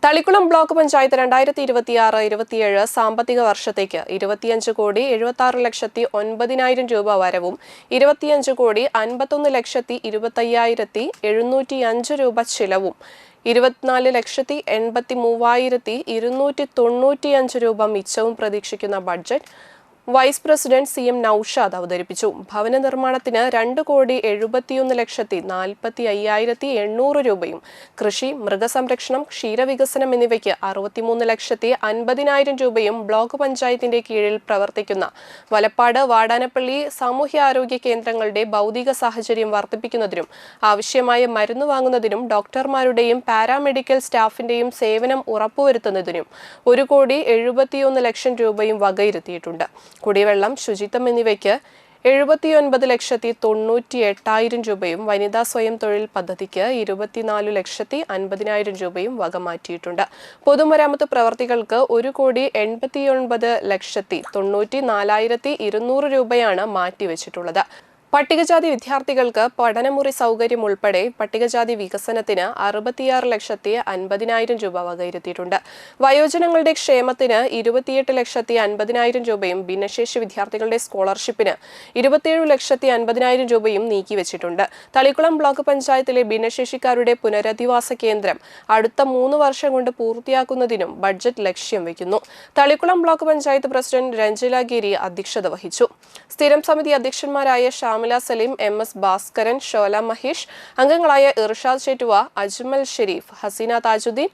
Thalikkulam block panchayat 2026-27 സാമ്പത്തിക വർഷത്തേക്ക് 25,76,09,000 രൂപ വരവും 25,51,25,705 രൂപ ചിലവും 24,83,295 രൂപ മിച്ചവും പ്രതീക്ഷിക്കുന്ന budget vice president CM Noushad അവതരിപ്പിച്ചു. ഭവന നിർമ്മാണത്തിന് 2,71,40,45,800 രൂപയും കൃഷി, മൃഗസംരക്ഷണം, ക്ഷീരവികസനം എന്നിവയ്ക്ക് 63,50,000 രൂപയും ബ്ലോക്ക് പഞ്ചായത്തിന്റെ കീഴിൽ പ്രവർത്തിക്കുന്ന വലപ്പാട്, വാടാനപ്പള്ളി സാമൂഹ്യാരോഗ്യ കേന്ദ്രങ്ങളുടെ ഭൗതിക സാഹചര്യം വർദ്ധിപ്പിക്കുന്നതിനും ആവശ്യമായ മരുന്ന് വാങ്ങുന്നതിനും ഡോക്ടർമാരുടെയും പാരാമെഡിക്കൽ സ്റ്റാഫിന്റെയും സേവനം ഉറപ്പുവരുത്തുന്നതിനും 1,71,00,000 രൂപയും വകയിരുത്തിയിട്ടുണ്ട്. കുടിവെള്ളം, ശുചിത്വം എന്നിവയ്ക്ക് 79,98,000 രൂപയും വനിതാ സ്വയം തൊഴിൽ പദ്ധതിക്ക് 24,50,000 രൂപയും വകമാറ്റിയിട്ടുണ്ട്. പൊതുമരാമത്ത് പ്രവർത്തികൾക്ക് 1,89,94,200 രൂപയാണ് മാറ്റിവെച്ചിട്ടുള്ളത്. പട്ടികജാതി വിദ്യാർത്ഥികൾക്ക് പഠനമുറി സൗകര്യം ഉൾപ്പെടെ പട്ടികജാതി വികസനത്തിന് 66,50,000 രൂപ വകയിരുത്തിയിട്ടുണ്ട്. വയോജനങ്ങളുടെ ക്ഷേമത്തിന് 28,50,000 രൂപയും ഭിന്നശേഷി വിദ്യാർത്ഥികളുടെ സ്കോളർഷിപ്പിന് 27,50,000 രൂപയും നീക്കിവെച്ചിട്ടുണ്ട്. തളിക്കുളം ബ്ലോക്ക് പഞ്ചായത്തിലെ ഭിന്നശേഷിക്കാരുടെ പുനരധിവാസ കേന്ദ്രം അടുത്ത 3 വർഷം കൊണ്ട് പൂർത്തിയാക്കുന്നതിനും ബഡ്ജറ്റ് ലക്ഷ്യം വയ്ക്കുന്നു. തളിക്കുളം ബ്ലോക്ക് പഞ്ചായത്ത് പ്രസിഡന്റ് രഞ്ജില ഗിരി അധ്യക്ഷത വഹിച്ചു. സ്ഥിരം സമിതി അധ്യക്ഷന്മാരായ ഷാമില സലീം, MS ഭാസ്കരൻ, ഷോല മഹേഷ്, അംഗങ്ങളായ Irshad Shettuva, Ajmal Sharif, Haseena Tajuddin,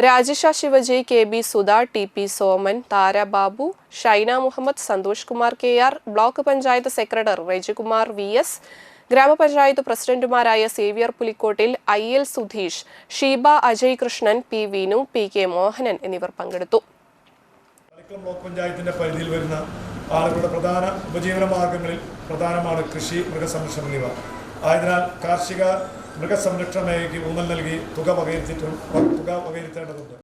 Rajisha Shivaji, KB Sudha, TP Soman, Thara Babu, Shaina Muhammad, Santhosh Kumar KR, block panchayat secretary Rajikumar VS, ഗ്രാമപഞ്ചായത്ത് പ്രസിഡന്റുമാരായ സേവ്യർ പുലിക്കോട്ടിൽ, IL Sudheesh, Sheeba Ajay Krishnan, P Vinu, PK Mohanan എന്നിവർ പങ്കെടുത്തു. ബ്ലോക്ക് പഞ്ചായത്തിന്റെ പരിധിയിൽ വരുന്ന ആളുകളുടെ പ്രധാന ഉപജീവന മാർഗങ്ങളിൽ പ്രധാനമാണ് കൃഷി, മൃഗസംരക്ഷണം എന്നിവ. ആയതിനാൽ കാർഷിക മൃഗസംരക്ഷണ മേഖലയ്ക്ക് ഊന്നൽ നൽകി തുക വകയിരുത്തേണ്ടതുണ്ട്.